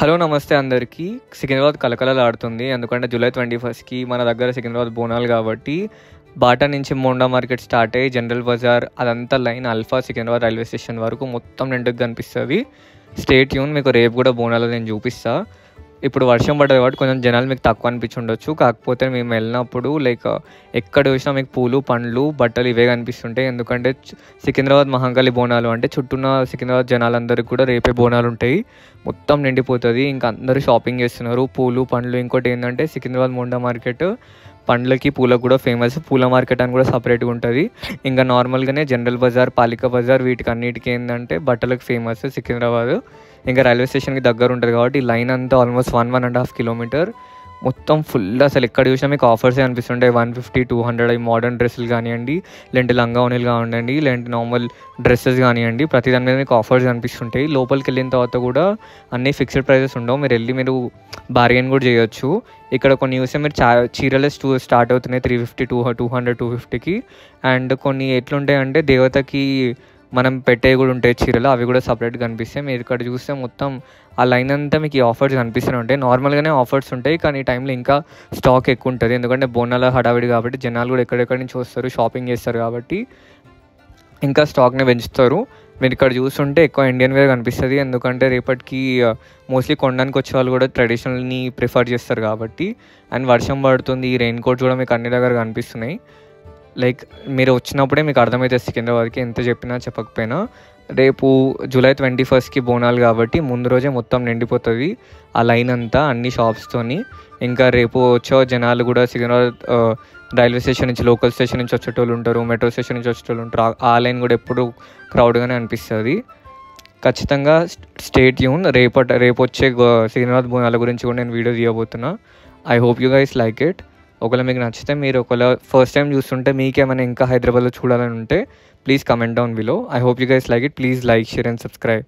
Hello నమస్తే అందరికీ. సికింద్రాబాద్ కలకలలాడుతుంది. ఎందుకంటే జూలై 21కి మన దగ్గర సికింద్రాబాద్ బోనాలు కాబట్టి బాటా నుంచి మోండా మార్కెట్ స్టార్ట్ అయ్యి జనరల్ బజార్ అదంతా line alpha Secunderabad railway station వరకు మొత్తం నిండుగా కనిపిస్తుంది. స్టే ట్యూన్, మీకు రేపు కూడా బోనాలు నేను చూపిస్తా. ఇప్పుడు వర్షం పడ్డది కాబట్టి కొంచెం జనాలు మీకు తక్కువ అనిపించుండొచ్చు. కాకపోతే మేము వెళ్ళినప్పుడు ఎక్కడ చూసినా మీకు పూలు, పండ్లు, బట్టలు ఇవే కనిపిస్తుంటాయి. ఎందుకంటే సికింద్రాబాద్ మహంకాళి బోనాలు అంటే చుట్టూన్న సికింద్రాబాద్ జనాలందరికీ కూడా రేపే బోనాలు ఉంటాయి. మొత్తం నిండిపోతుంది. ఇంకా అందరూ షాపింగ్ చేస్తున్నారు, పూలు, పండ్లు. ఇంకోటి ఏంటంటే సికింద్రాబాద్ మోండా మార్కెట్ పండ్లకి, పూలకు కూడా ఫేమస్. పూల మార్కెట్ అని కూడా సపరేట్గా ఉంటుంది. ఇంకా నార్మల్గానే జనరల్ బజార్, పాలిక బజార్ వీటికి అన్నిటికీ ఏంటంటే బట్టలకు ఫేమస్ సికింద్రాబాద్. ఇంకా రైల్వే స్టేషన్కి దగ్గర ఉంటుంది కాబట్టి ఈ లైన్ అంతా ఆల్మోస్ట్ 1.5 కిలోమీటర్ మొత్తం ఫుల్. అసలు ఎక్కడ చూసినా మీకు ఆఫర్సే అనిపిస్తుంటాయి. 150, 200 అవి మోడర్న్ డ్రెస్సులు కానివ్వండి, లేదంటే లంగా ఓనీలు కానివ్వండి, లేదంటే నార్మల్ డ్రెస్సెస్ కానివ్వండి, ప్రతి దాని మీద మీకు ఆఫర్స్ అనిపిస్తుంటాయి. లోపలికి వెళ్ళిన తర్వాత కూడా అన్నీ ఫిక్స్డ్ ప్రైజెస్ ఉండవు. మీరు బార్గెన్ కూడా చేయొచ్చు. ఇక్కడ కొన్ని చూస్తే మీరు చీరలే స్టార్ట్ అవుతున్నాయి 350, 200, 250కి. అండ్ కొన్ని ఎట్లుంటాయంటే దేవతకి మనం పెట్టేవి కూడా ఉంటాయి చీరలు, అవి కూడా సపరేట్గా కనిపిస్తాయి. మీరు ఇక్కడ చూస్తే మొత్తం ఆ లైన్ అంతా మీకు ఈ ఆఫర్స్ కనిపిస్తూనే ఉంటాయి. నార్మల్గానే ఆఫర్స్ ఉంటాయి, కానీ ఈ టైంలో ఇంకా స్టాక్ ఎక్కువ ఉంటుంది. ఎందుకంటే బోనాల హడావిడి కాబట్టి జనాలు కూడా ఎక్కడెక్కడి నుంచి వస్తారు, షాపింగ్ చేస్తారు కాబట్టి ఇంకా స్టాక్ని పెంచుతారు. మీరు ఇక్కడ చూస్తుంటే ఎక్కువ ఇండియన్ వేర్ కనిపిస్తుంది. ఎందుకంటే రేపటికి మోస్ట్లీ కొనడానికి వచ్చే వాళ్ళు కూడా ట్రెడిషనల్ని ప్రిఫర్ చేస్తారు కాబట్టి. అండ్ వర్షం పడుతుంది, ఈ రెయిన్ కోట్స్ కూడా మీకు అన్ని దగ్గర కనిపిస్తున్నాయి. మీరు వచ్చినప్పుడే మీకు అర్థమవుతుంది సికింద్రాబాద్కి, ఎంత చెప్పినా చెప్పకపోయినా. రేపు జూలై 21కి బోనాలు కాబట్టి ముందు రోజే మొత్తం నిండిపోతుంది ఆ లైన్ అంతా అన్ని షాప్స్తోని. ఇంకా రేపు వచ్చే జనాలు కూడా సికింద్రాబాద్ రైల్వే స్టేషన్ నుంచి, లోకల్ స్టేషన్ నుంచి వచ్చేటోళ్ళు ఉంటారు, మెట్రో స్టేషన్ నుంచి వచ్చేటోళ్ళు ఉంటారు. ఆ లైన్ కూడా ఎప్పుడు క్రౌడ్గానే అనిపిస్తుంది. ఖచ్చితంగా స్టే ట్యూన్. రేపు వచ్చే సికింద్రాబాద్ బోనాల గురించి కూడా నేను వీడియో తీయబోతున్నా. I hope you guys like it. ఒకవేళ మీకు నచ్చితే, మీరు ఒకవేళ ఫస్ట్ టైం చూస్తుంటే, మీకేమైనా ఇంకా హైదరాబాద్లో చూడాలని ఉంటే please comment down below. I hope you guys like it. Please like, share and subscribe.